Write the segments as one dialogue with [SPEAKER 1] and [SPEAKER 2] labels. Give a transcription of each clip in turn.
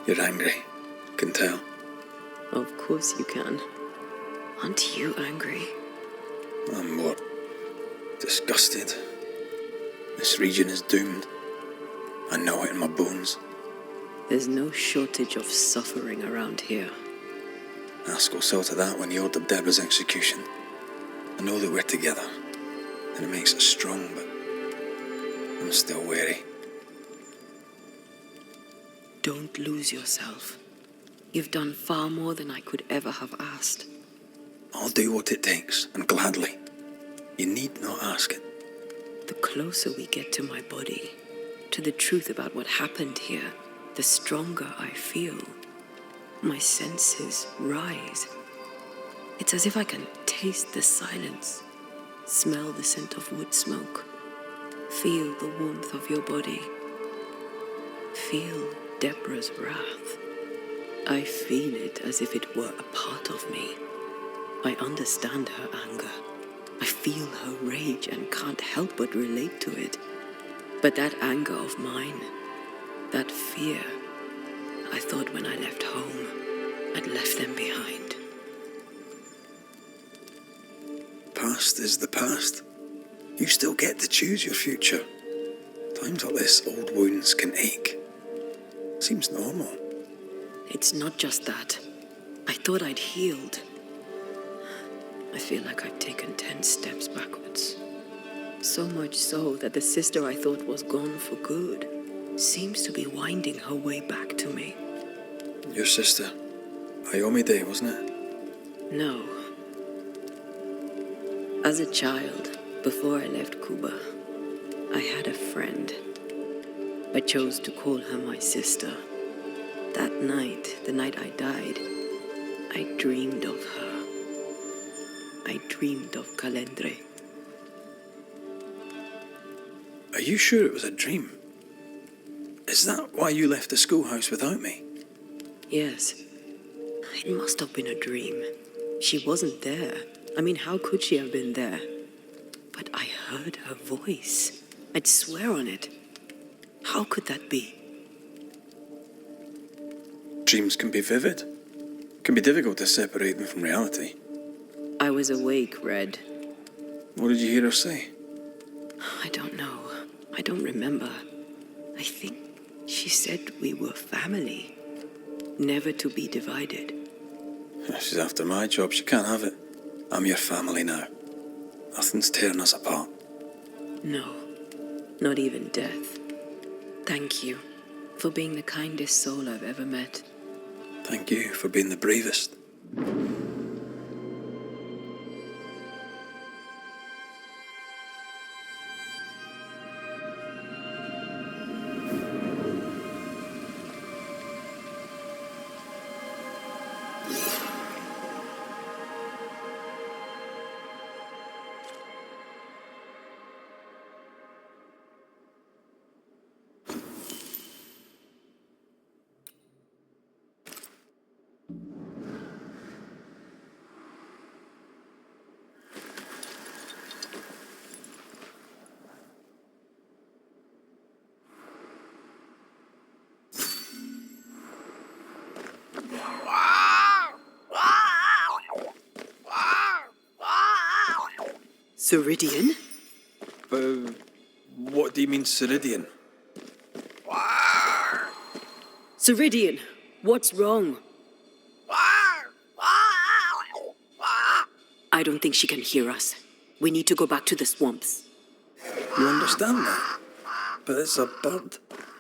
[SPEAKER 1] You're angry. Can tell.
[SPEAKER 2] Of course you can. Aren't you angry?
[SPEAKER 1] I'm what? Disgusted. This region is doomed. I know it in my bones.
[SPEAKER 2] There's no shortage of suffering around here.
[SPEAKER 1] Askell saw to that when he ordered Deborah's execution. I know that we're together, and it makes us strong, but I'm still wary.
[SPEAKER 2] Don't lose yourself. You've done far more than I could ever have asked.
[SPEAKER 1] I'll do what it takes, and gladly. You need not ask it.
[SPEAKER 2] The closer we get to my body, to the truth about what happened here, the stronger I feel. My senses rise. It's as if I can taste the silence, smell the scent of wood smoke, feel the warmth of your body, feel Deborah's wrath. I feel it as if it were a part of me. I understand her anger. I feel her rage and can't help but relate to it. But that anger of mine, that fear, I thought when I left home, I'd left them behind.
[SPEAKER 1] Past is the past. You still get to choose your future. Times like this, old wounds can ache. Seems normal.
[SPEAKER 2] It's not just that. I thought I'd healed. I feel like I've taken 10 steps backwards. So much so that the sister I thought was gone for good seems to be winding her way back to me.
[SPEAKER 1] Your sister. Iomi Day, wasn't it?
[SPEAKER 2] No. As a child, before I left Cuba, I had a friend. I chose to call her my sister. That night, the night I died, I dreamed of her. I dreamed of Calendre.
[SPEAKER 1] Are you sure it was a dream? Is that why you left the schoolhouse without me?
[SPEAKER 2] Yes. It must have been a dream. She wasn't there. I mean, how could she have been there? But I heard her voice. I'd swear on it. How could that be?
[SPEAKER 1] Dreams can be vivid. Can be difficult to separate them from reality.
[SPEAKER 2] I was awake, Red.
[SPEAKER 1] What did you hear her say?
[SPEAKER 2] I don't know. I don't remember. I think she said we were family. Never to be divided.
[SPEAKER 1] She's after my job. She can't have it. I'm your family now. Nothing's tearing us apart.
[SPEAKER 2] No. Not even death. Thank you for being the kindest soul I've ever met.
[SPEAKER 1] Thank you for being the bravest.
[SPEAKER 2] Ceridian?
[SPEAKER 1] What do you mean, Ceridian?
[SPEAKER 2] Ceridian, what's wrong? I don't think she can hear us. We need to go back to the swamps.
[SPEAKER 1] You understand that? But it's a bird.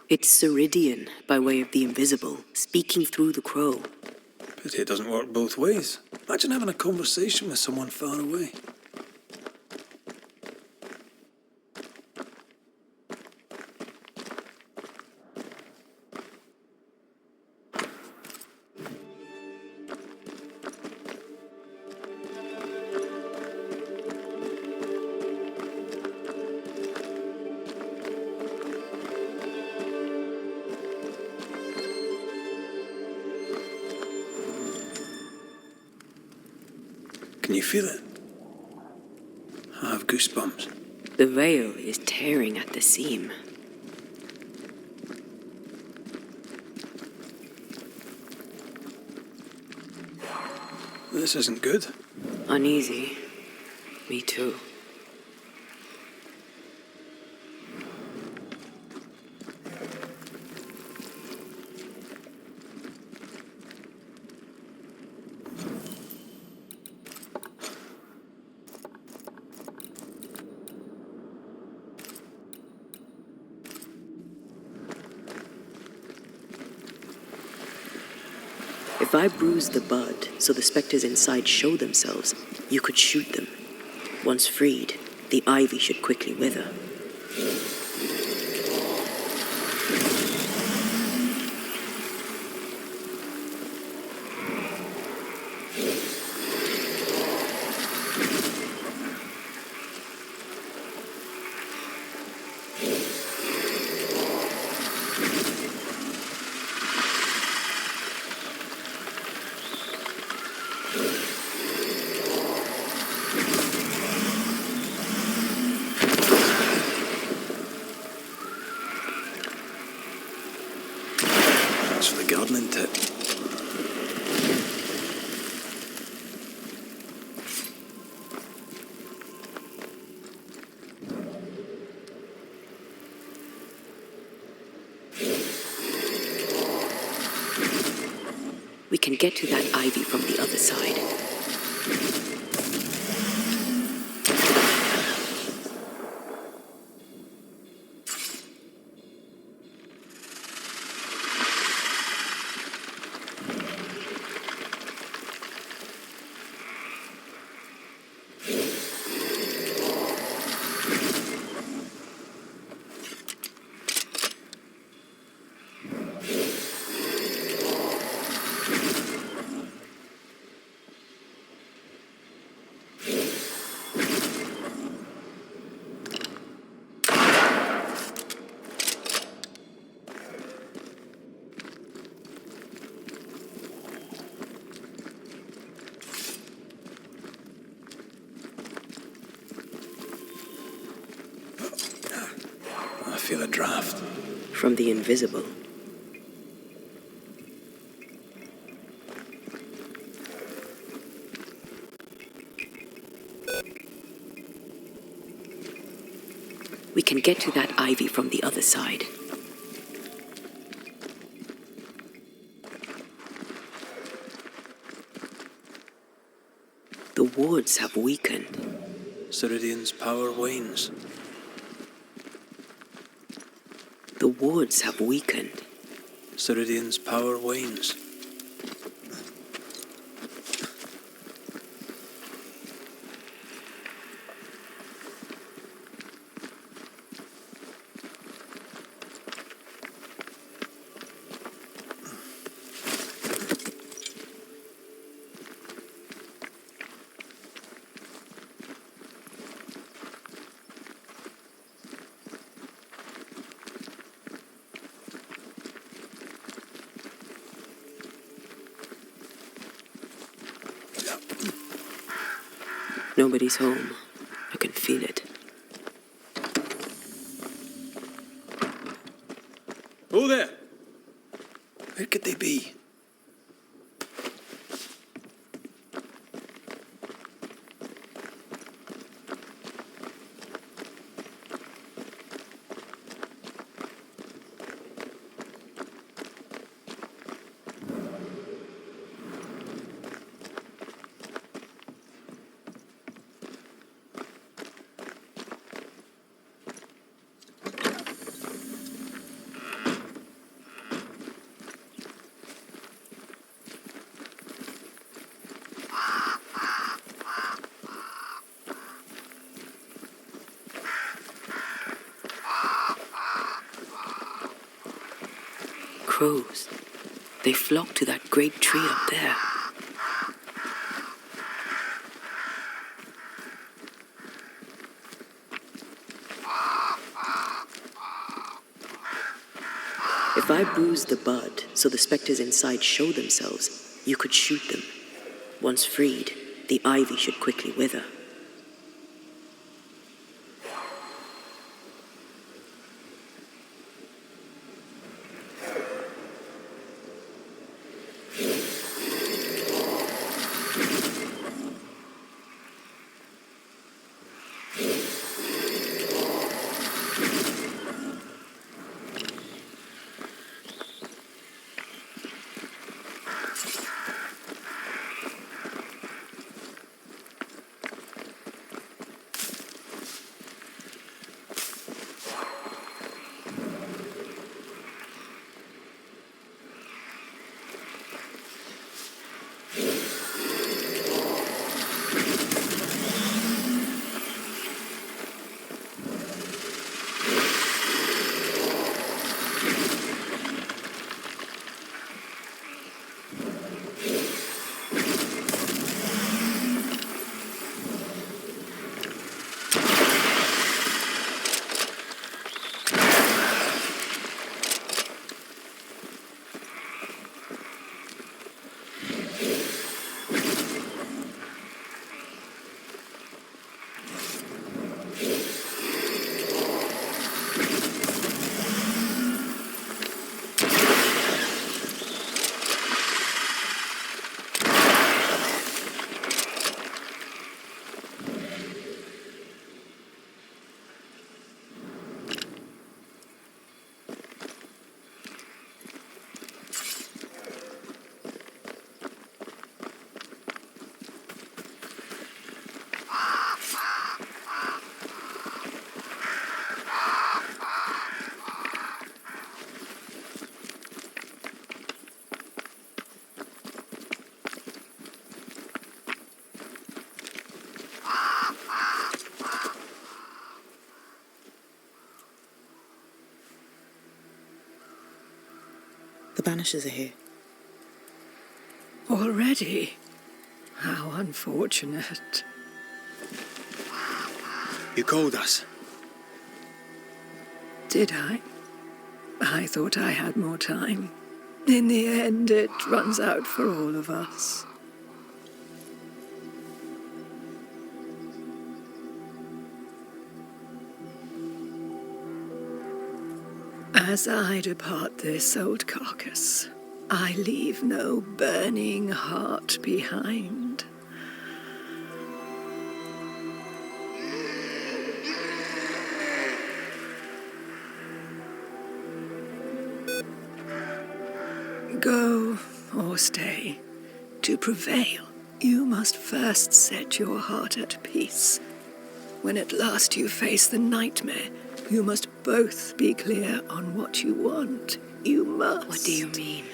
[SPEAKER 2] It's Ceridian, by way of the invisible, speaking through the crow.
[SPEAKER 1] Pity it doesn't work both ways. Imagine having a conversation with someone far away. Can you feel it? I have goosebumps.
[SPEAKER 2] The veil is tearing at the seam.
[SPEAKER 1] This isn't good.
[SPEAKER 2] Uneasy. Me too. If I bruise the bud so the spectres inside show themselves, you could shoot them. Once freed, the ivy should quickly wither.
[SPEAKER 1] That's for the gardening tip.
[SPEAKER 2] We can get to that ivy from the other side.
[SPEAKER 1] I feel a draft.
[SPEAKER 2] From the invisible. We can get to that ivy from the other side. The wards have weakened.
[SPEAKER 1] Ceridian's power wanes.
[SPEAKER 2] The wards have weakened.
[SPEAKER 1] Ceridian's power wanes.
[SPEAKER 2] Nobody's home. I can feel it.
[SPEAKER 1] Oh, there! Where could they be?
[SPEAKER 2] Crows. They flock to that great tree up there. If I bruise the bud so the spectres inside show themselves, you could shoot them. Once freed, the ivy should quickly wither. Banishers are here.
[SPEAKER 3] Already? How unfortunate.
[SPEAKER 1] You called us.
[SPEAKER 3] Did I? I thought I had more time. In the end, it runs out for all of us. As I depart this old carcass, I leave no burning heart behind. Go or stay. To prevail, you must first set your heart at peace. When at last you face the nightmare, you must both be clear on what you want. You must.
[SPEAKER 2] What do you mean?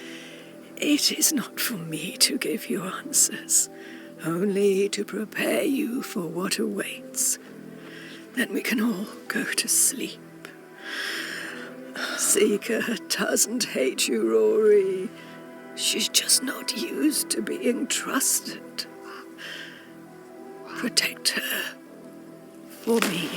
[SPEAKER 3] It is not for me to give you answers, only to prepare you for what awaits. Then we can all go to sleep. Seeker doesn't hate you, Rory. She's just not used to being trusted. Protect her. For me.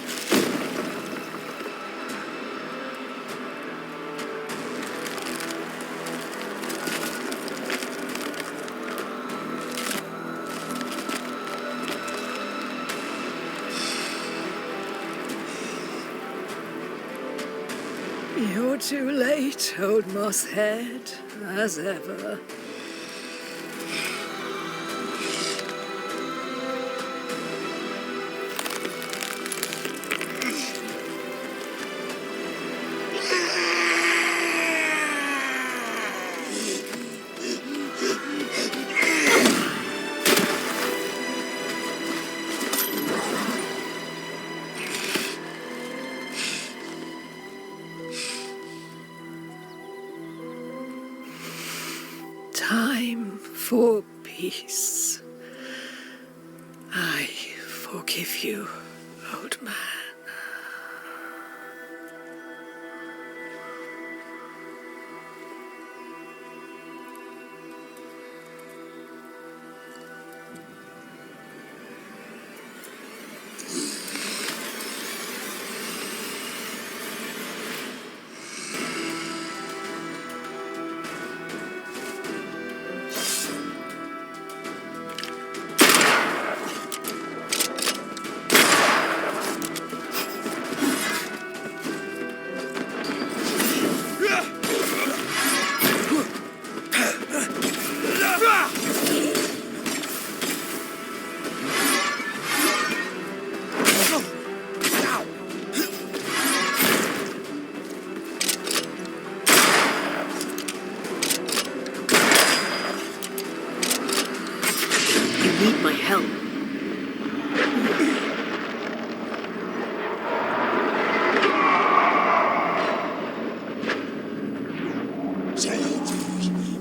[SPEAKER 3] You're too late, old mosshead, as ever. Time for peace. I forgive you, old man.
[SPEAKER 2] Need my help.
[SPEAKER 4] Soldiers,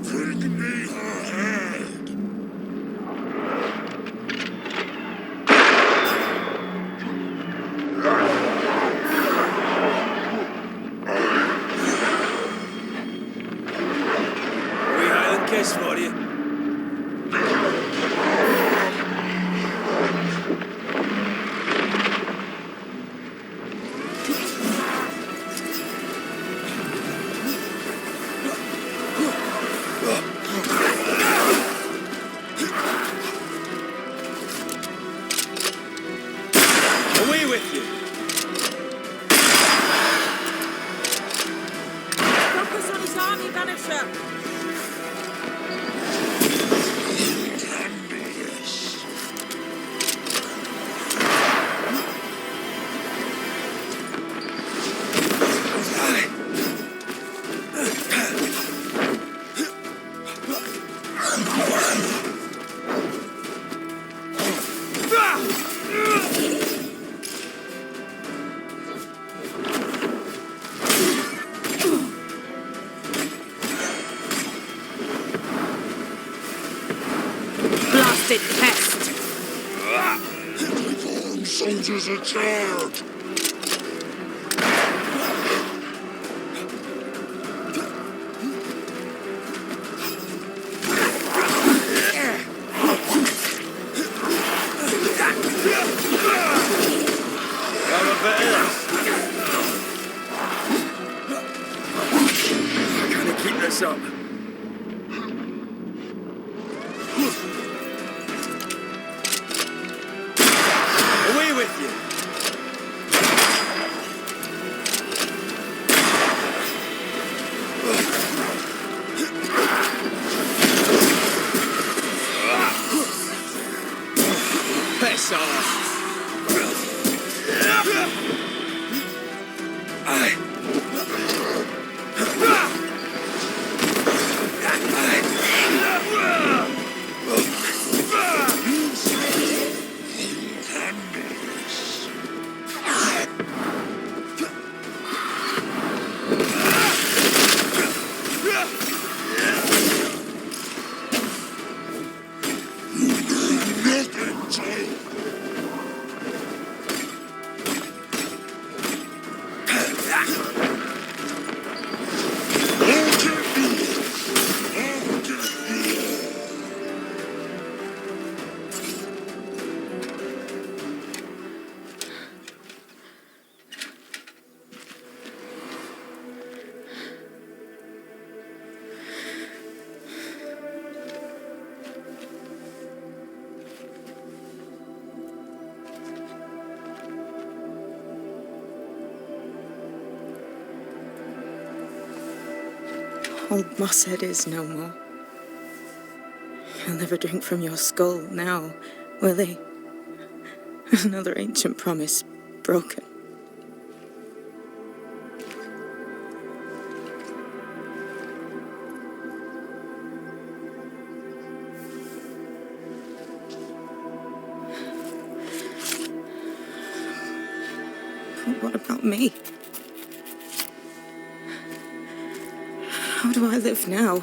[SPEAKER 4] bring me her head!
[SPEAKER 1] We Highland kiss for you. Away with you!
[SPEAKER 5] Focus on his army, Banisher!
[SPEAKER 4] Handle this!
[SPEAKER 2] Blasted pest!
[SPEAKER 4] Reform soldiers in charge!
[SPEAKER 6] Hey, Saul.
[SPEAKER 2] Old Mosshead is no more. He'll never drink from your skull now, will he? Another ancient promise broken. But what about me? How do I live now?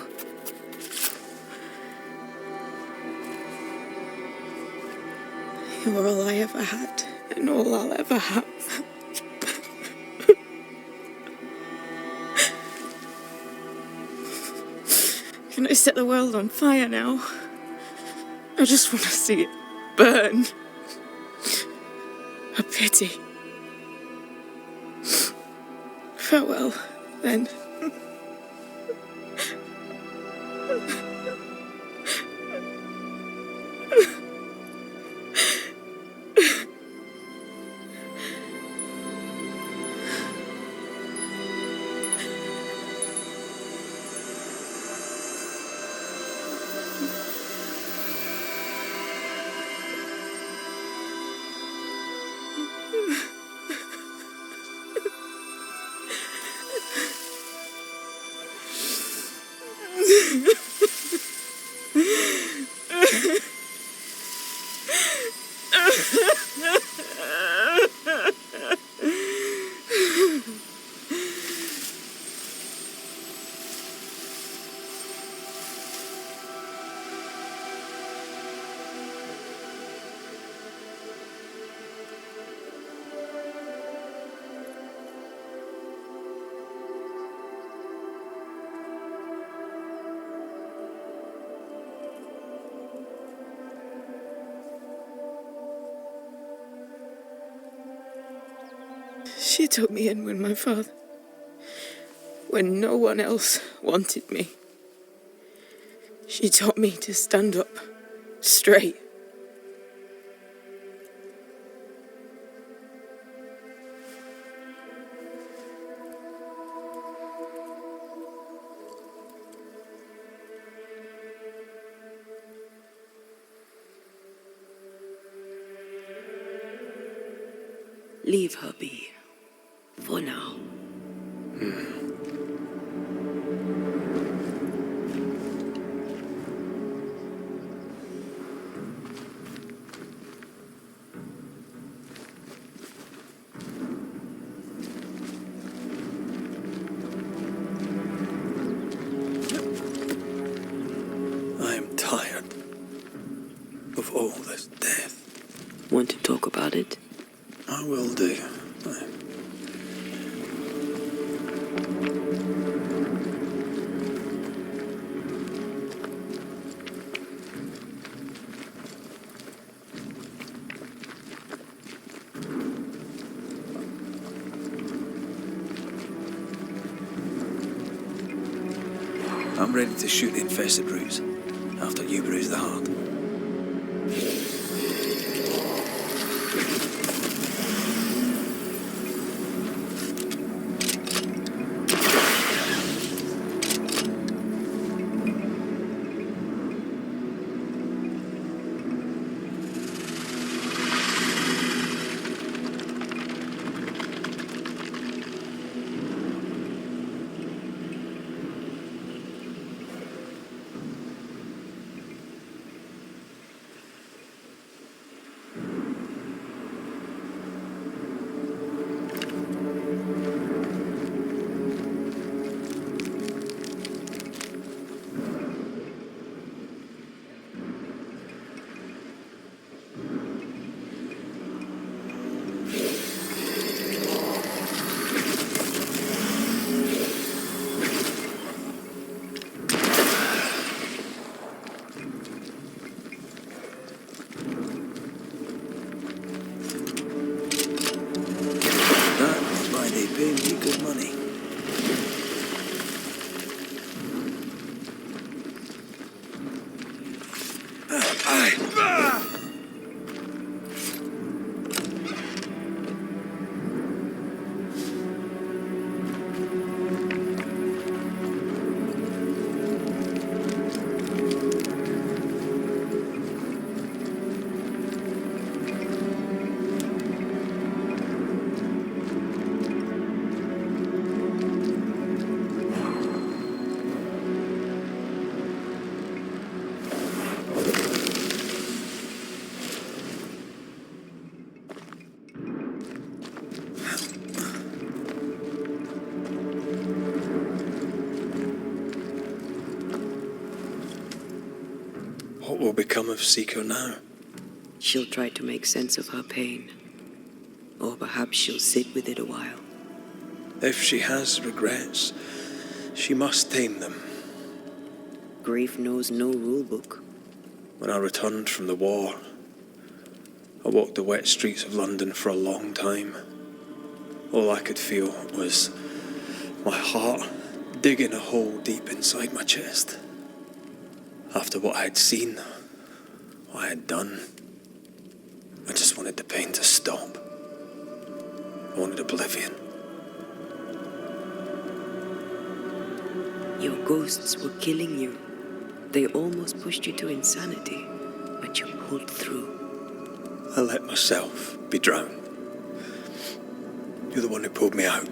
[SPEAKER 2] You're all I ever had, and all I'll ever have. Can I set the world on fire now? I just want to see it burn. A pity. Farewell, then. She took me in when no one else wanted me. She taught me to stand up straight. Leave her be. For now.
[SPEAKER 1] I am tired of all this death.
[SPEAKER 2] Want to talk about it?
[SPEAKER 1] I will do. I'm ready to shoot the infested roots after you bruise the heart. will become of Seeker now?
[SPEAKER 2] She'll try to make sense of her pain. Or perhaps she'll sit with it a while.
[SPEAKER 1] If she has regrets, she must tame them.
[SPEAKER 2] Grief knows no rule book.
[SPEAKER 1] When I returned from the war, I walked the wet streets of London for a long time. All I could feel was my heart digging a hole deep inside my chest. After what I had seen, what I had done, I just wanted the pain to stop. I wanted oblivion.
[SPEAKER 2] Your ghosts were killing you. They almost pushed you to insanity, but you pulled through.
[SPEAKER 1] I let myself be drowned. You're the one who pulled me out.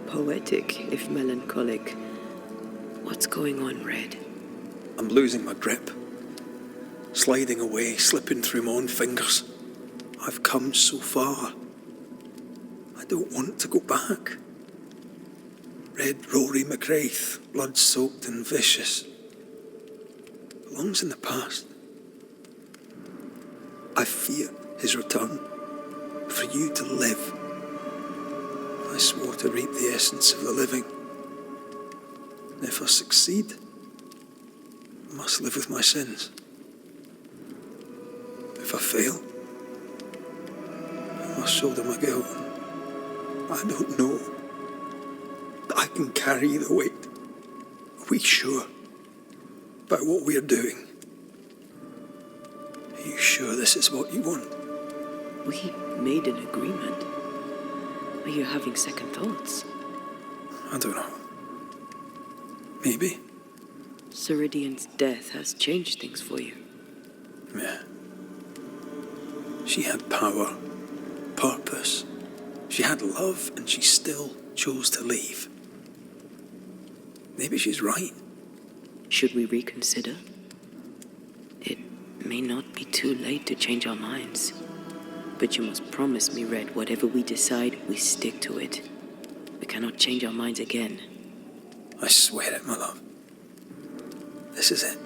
[SPEAKER 2] Poetic, if melancholic. What's going on, Red?
[SPEAKER 1] I'm losing my grip. Sliding away, slipping through my own fingers. I've come so far. I don't want to go back. Red Rory McGrath, blood-soaked and vicious, belongs in the past. I fear his return. For you to live. I swore to reap the essence of the living. And if I succeed, I must live with my sins. If I fail, I must shoulder my guilt. I don't know that I can carry the weight. Are we sure about what we are doing? Are you sure this is what you want?
[SPEAKER 2] We made an agreement. Are you having second thoughts?
[SPEAKER 1] I don't know. Maybe.
[SPEAKER 2] Ceridian's death has changed things for you.
[SPEAKER 1] Yeah. She had power, purpose. She had love, and she still chose to leave. Maybe she's right.
[SPEAKER 2] Should we reconsider? It may not be too late to change our minds. But you must promise me, Red, whatever we decide, we stick to it. We cannot change our minds again.
[SPEAKER 1] I swear it, my love. This is it.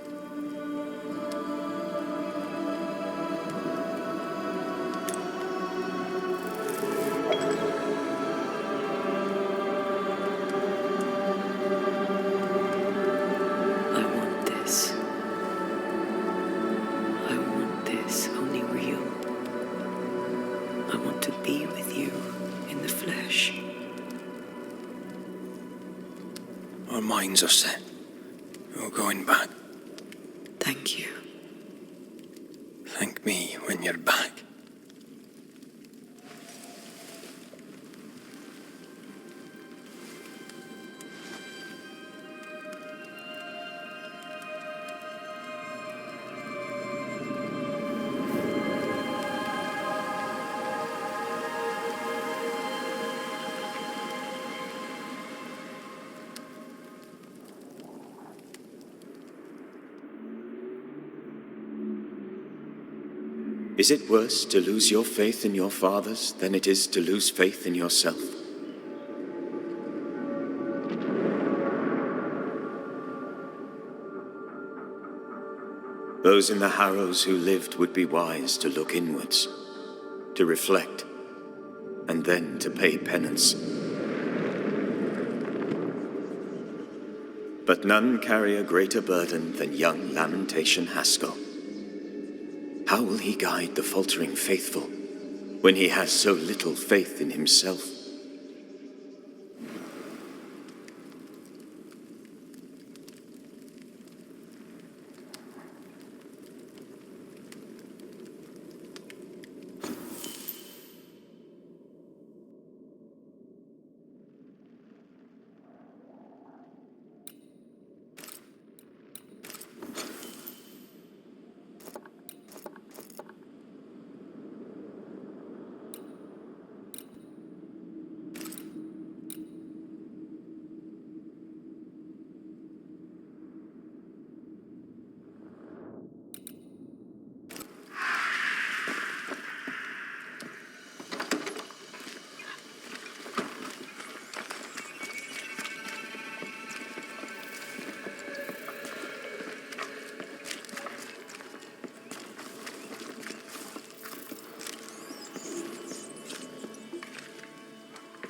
[SPEAKER 2] I want this. I want this, only real. I want to be with you in the flesh.
[SPEAKER 1] Our minds are set. We're going back.
[SPEAKER 2] Thank you.
[SPEAKER 1] Thank me when you're back.
[SPEAKER 6] Is it worse to lose your faith in your fathers than it is to lose faith in yourself? Those in the Harrows who lived would be wise to look inwards, to reflect, and then to pay penance. But none carry a greater burden than young Lamentation Haskell. How will he guide the faltering faithful when he has so little faith in himself?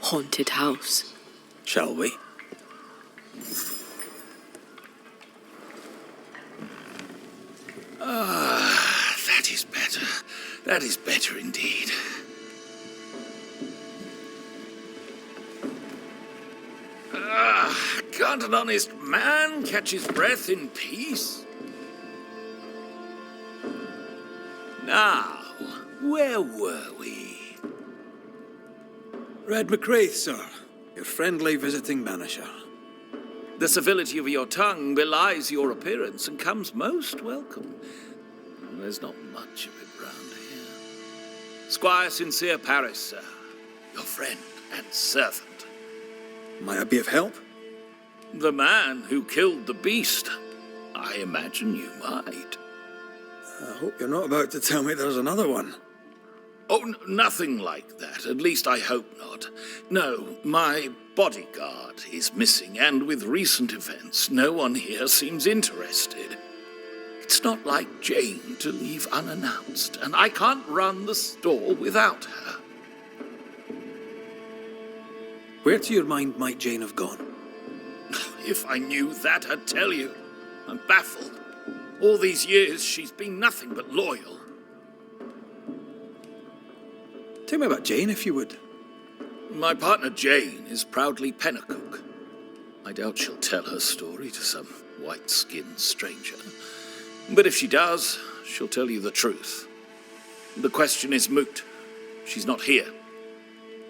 [SPEAKER 2] haunted house.
[SPEAKER 1] Shall we?
[SPEAKER 4] That is better. That is better indeed. Can't an honest man catch his breath in peace? Now, where were we?
[SPEAKER 1] Red McCraith, sir. Your friendly visiting banisher.
[SPEAKER 4] The civility of your tongue belies your appearance and comes most welcome. There's not much of it round here. Squire Sincere Paris, sir. Your friend and servant.
[SPEAKER 1] Might I be of help?
[SPEAKER 4] The man who killed the beast. I imagine you might.
[SPEAKER 1] I hope you're not about to tell me there's another one.
[SPEAKER 4] Oh, nothing like that. At least I hope not. No, my bodyguard is missing, and with recent events, no one here seems interested. It's not like Jane to leave unannounced, and I can't run the store without her.
[SPEAKER 1] Where to your mind might Jane have gone?
[SPEAKER 4] If I knew that, I'd tell you. I'm baffled. All these years, she's been nothing but loyal.
[SPEAKER 1] Tell me about Jane, if you would.
[SPEAKER 4] My partner Jane is proudly Pennacook. I doubt she'll tell her story to some white-skinned stranger. But if she does, she'll tell you the truth. The question is moot. She's not here.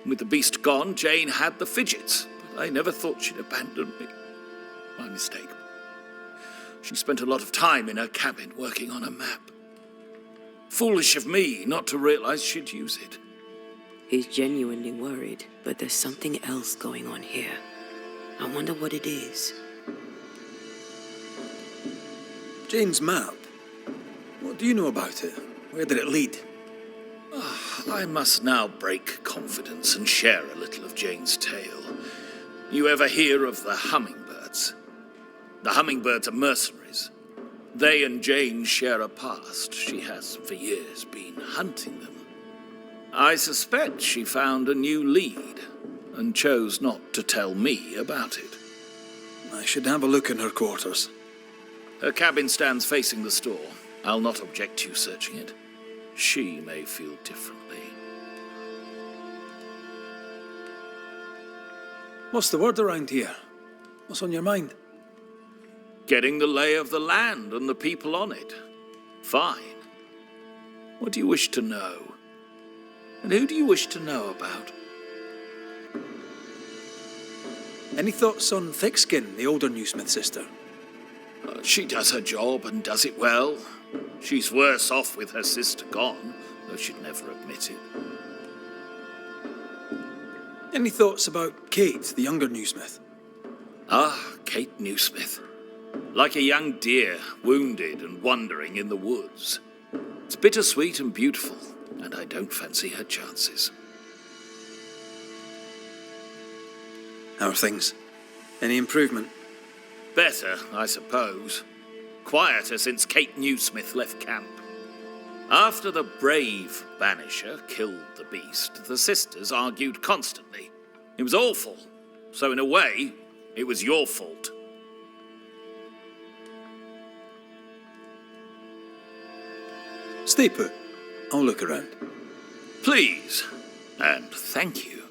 [SPEAKER 4] With the beast gone, Jane had the fidgets, but I never thought she'd abandon me. My mistake. She spent a lot of time in her cabin working on a map. Foolish of me not to realize she'd use it.
[SPEAKER 2] He's genuinely worried, but there's something else going on here. I wonder what it is.
[SPEAKER 1] Jane's map. What do you know about it? Where did it lead?
[SPEAKER 4] I must now break confidence and share a little of Jane's tale. You ever hear of the hummingbirds? The hummingbirds are mercenaries. They and Jane share a past. She has, for years, been hunting them. I suspect she found a new lead and chose not to tell me about it.
[SPEAKER 1] I should have a look in her quarters.
[SPEAKER 4] Her cabin stands facing the store. I'll not object to you searching it. She may feel differently.
[SPEAKER 1] What's the word around here? What's on your mind?
[SPEAKER 4] Getting the lay of the land and the people on it. Fine. What do you wish to know? And who do you wish to know about?
[SPEAKER 1] Any thoughts on Thickskin, the older Newsmith sister?
[SPEAKER 4] She does her job and does it well. She's worse off with her sister gone, though she'd never admit it.
[SPEAKER 1] Any thoughts about Kate, the younger Newsmith?
[SPEAKER 4] Ah, Kate Newsmith. Like a young deer, wounded and wandering in the woods. It's bittersweet and beautiful, and I don't fancy her chances.
[SPEAKER 1] How are things? Any improvement?
[SPEAKER 4] Better, I suppose. Quieter since Kate Newsmith left camp. After the brave Banisher killed the beast, the sisters argued constantly. It was awful. So in a way, it was your fault.
[SPEAKER 1] Stay put. I'll look around.
[SPEAKER 4] Please, and thank you.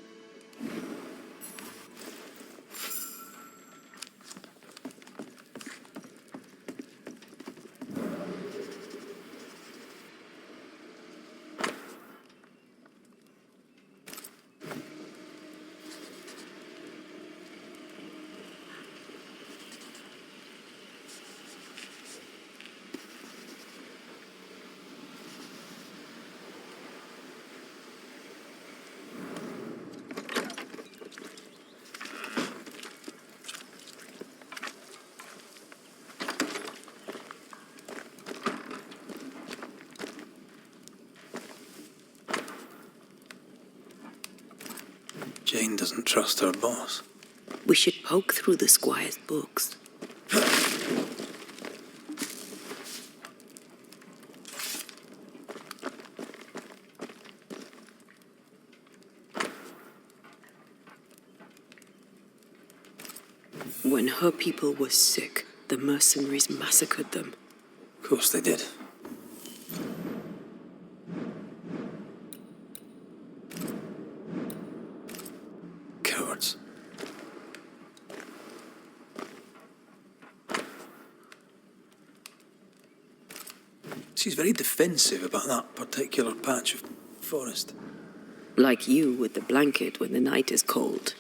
[SPEAKER 1] Jane doesn't trust her boss.
[SPEAKER 2] We should poke through the squire's books. When her people were sick, the mercenaries massacred them.
[SPEAKER 1] Of course they did. Cowards. She's very defensive about that particular patch of forest.
[SPEAKER 2] Like you with the blanket when the night is cold.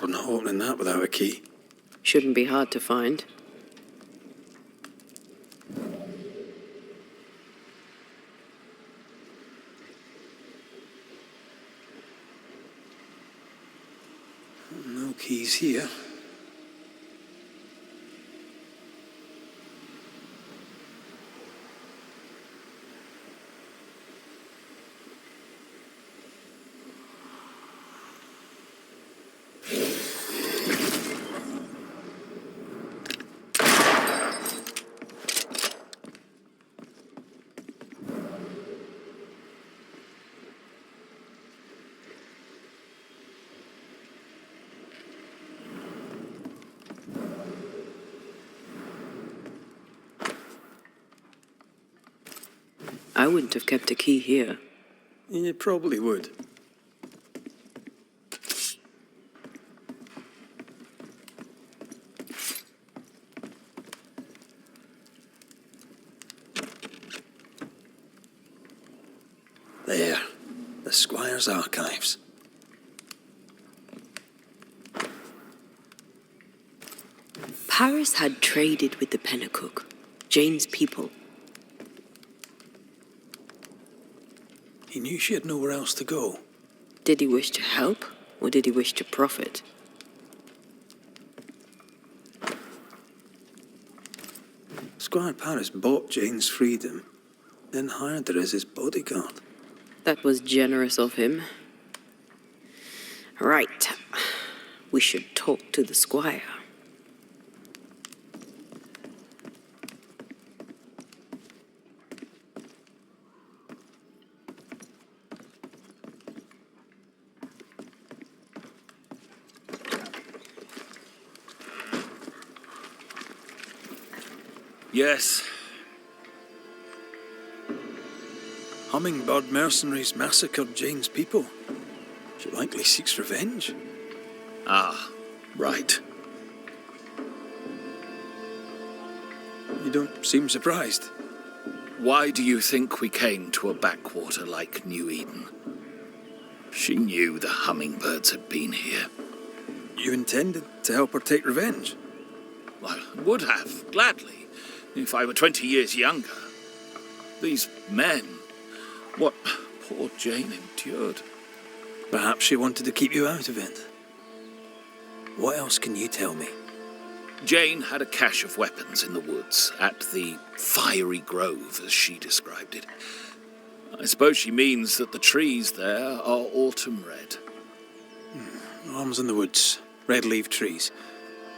[SPEAKER 1] We're not opening that without a key.
[SPEAKER 2] Shouldn't be hard to find.
[SPEAKER 1] No keys here.
[SPEAKER 2] I wouldn't have kept a key here.
[SPEAKER 1] You probably would. There. The Squire's archives.
[SPEAKER 2] Paris had traded with the Pennacook, Jane's people.
[SPEAKER 1] He knew she had nowhere else to go.
[SPEAKER 2] Did he wish to help, or did he wish to profit?
[SPEAKER 1] Squire Paris bought Jane's freedom, then hired her as his bodyguard.
[SPEAKER 2] That was generous of him. Right. We should talk to the Squire.
[SPEAKER 4] Yes.
[SPEAKER 1] Hummingbird mercenaries massacred Jane's people. She likely seeks revenge.
[SPEAKER 4] Ah, right.
[SPEAKER 1] You don't seem surprised.
[SPEAKER 4] Why do you think we came to a backwater like New Eden? She knew the hummingbirds had been here.
[SPEAKER 1] You intended to help her take revenge?
[SPEAKER 4] I would have, gladly, if I were 20 years younger. These men, what poor Jane endured.
[SPEAKER 1] Perhaps she wanted to keep you out of it. What else can you tell me?
[SPEAKER 4] Jane had a cache of weapons in the woods, at the fiery grove, as she described it. I suppose she means that the trees there are autumn red.
[SPEAKER 1] Arms in the woods, red-leaved trees.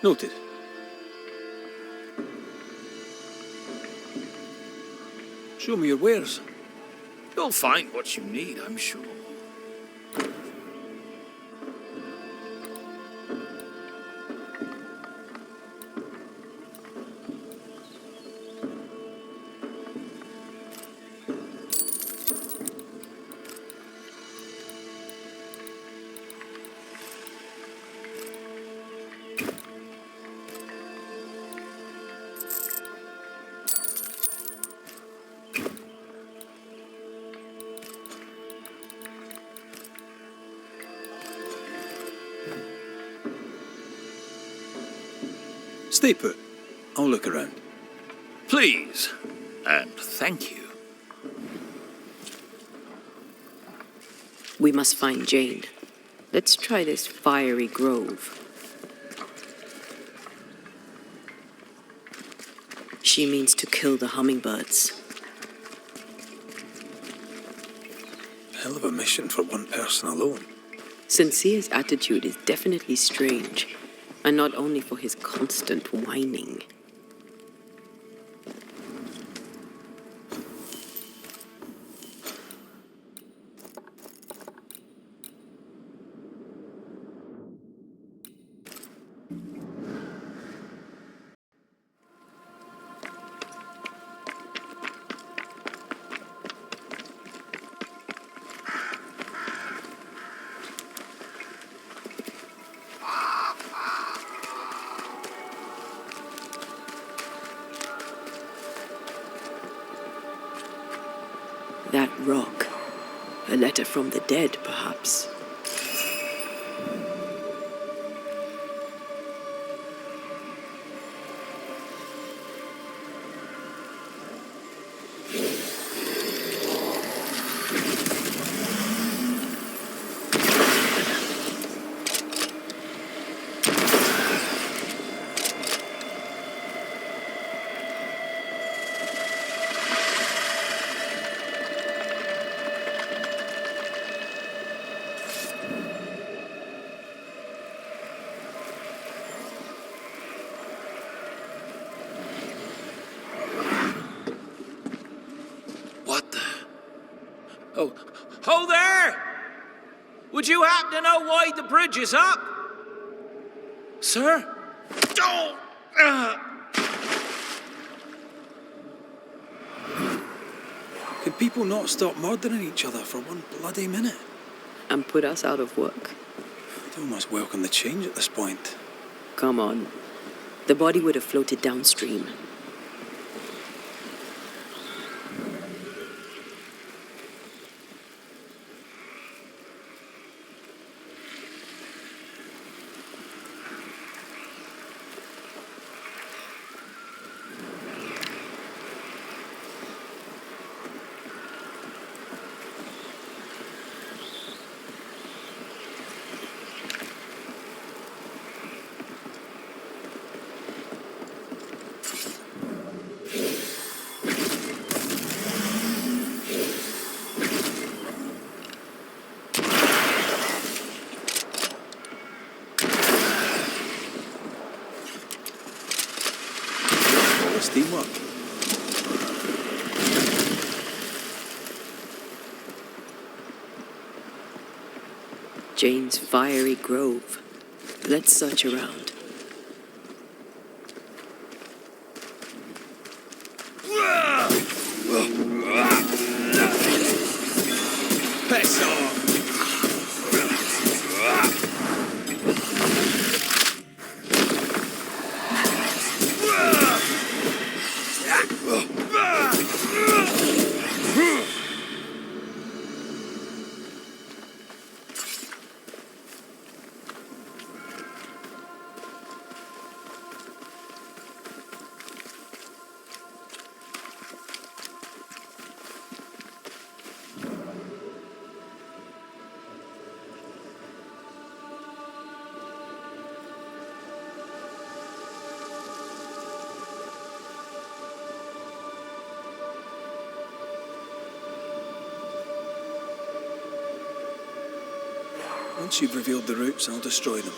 [SPEAKER 1] Noted. Show me your wares.
[SPEAKER 4] You'll find what you need, I'm sure.
[SPEAKER 1] Stay put. I'll look around.
[SPEAKER 4] Please, and thank you.
[SPEAKER 2] We must find Jane. Let's try this fiery grove. She means to kill the hummingbirds.
[SPEAKER 1] Hell of a mission for one person alone.
[SPEAKER 2] Sincere's attitude is definitely strange, and not only for his constant whining. That rock. A letter from the dead, perhaps.
[SPEAKER 4] What the? Oh, ho there! Would you happen to know why the bridge is up? Sir? Oh!
[SPEAKER 1] Could people not stop murdering each other for one bloody minute?
[SPEAKER 2] And put us out of work.
[SPEAKER 1] I'd almost welcome the change at this point.
[SPEAKER 2] Come on. The body would have floated downstream.
[SPEAKER 1] Teamwork.
[SPEAKER 2] Jane's fiery grove. Let's search around.
[SPEAKER 1] Piss off! Once you've revealed the routes, I'll destroy them.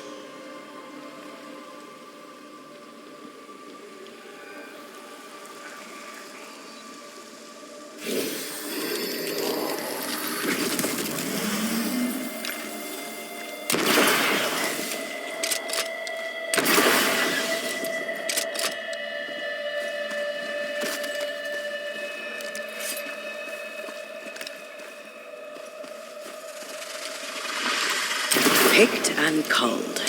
[SPEAKER 2] Picked and culled.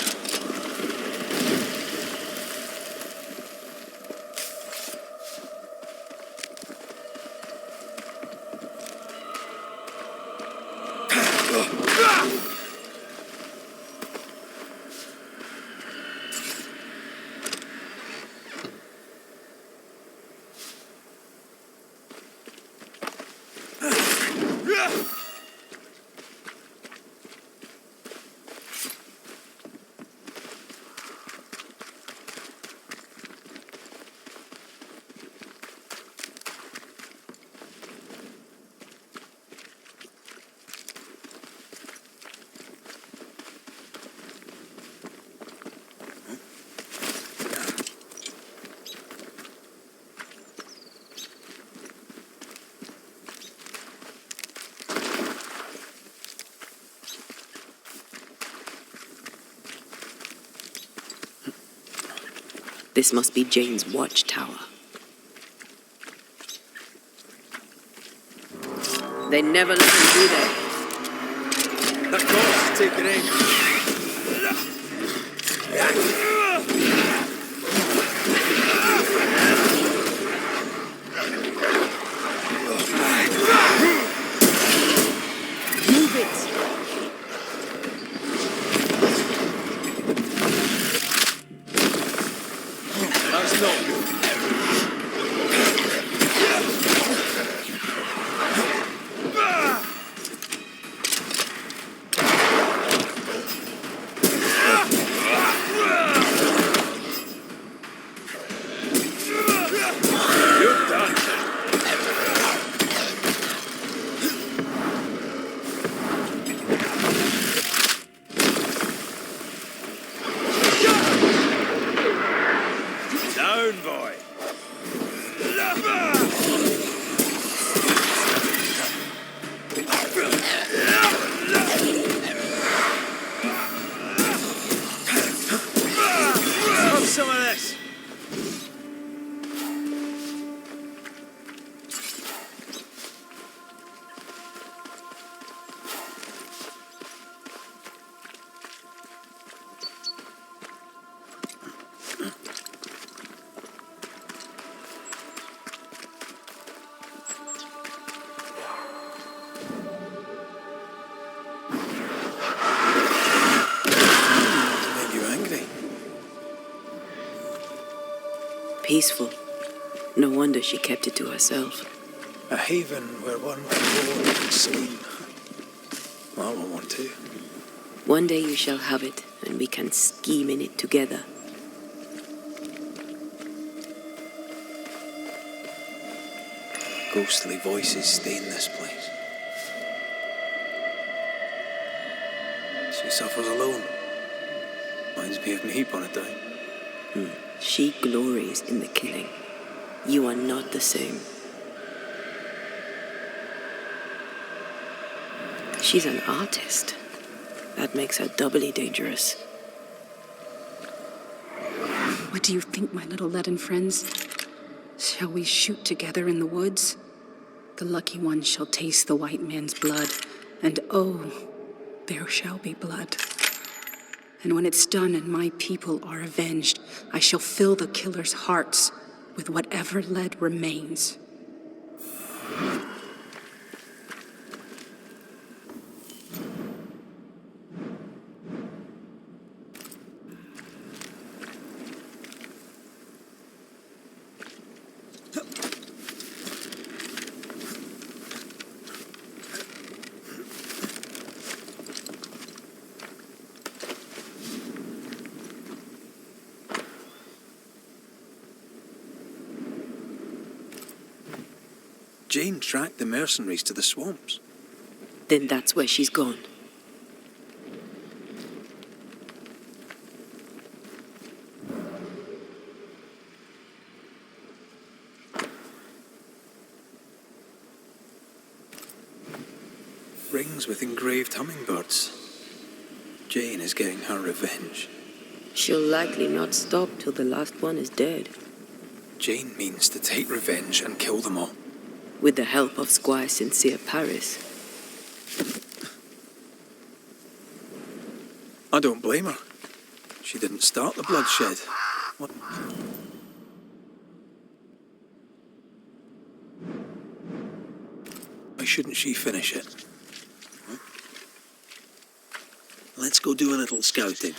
[SPEAKER 2] This must be Jane's watchtower. They never let him be there.
[SPEAKER 1] That course, take your aim.
[SPEAKER 2] Move it!
[SPEAKER 1] That's not good. Down, boy. Have some of this. Made you angry.
[SPEAKER 2] Peaceful. No wonder she kept it to herself.
[SPEAKER 1] A haven where one can roar and scheme. Well, I won't want to.
[SPEAKER 2] One day you shall have it, and we can scheme in it together.
[SPEAKER 1] Ghostly voices stain this place. She suffers alone. Reminds me of me upon a time.
[SPEAKER 2] She glories in the killing. You are not the same. She's an artist. That makes her doubly dangerous.
[SPEAKER 7] What do you think, my little leaden friends? Shall we shoot together in the woods? The lucky one shall taste the white man's blood, and oh, there shall be blood. And when it's done and my people are avenged, I shall fill the killers' hearts with whatever lead remains.
[SPEAKER 1] Jane tracked the mercenaries to the swamps.
[SPEAKER 2] Then that's where she's gone.
[SPEAKER 1] Rings with engraved hummingbirds. Jane is getting her revenge.
[SPEAKER 2] She'll likely not stop till the last one is dead.
[SPEAKER 1] Jane means to take revenge and kill them all.
[SPEAKER 2] With the help of Squire Sincere Paris.
[SPEAKER 1] I don't blame her. She didn't start the bloodshed. What? Why shouldn't she finish it?
[SPEAKER 8] Let's go do a little scouting.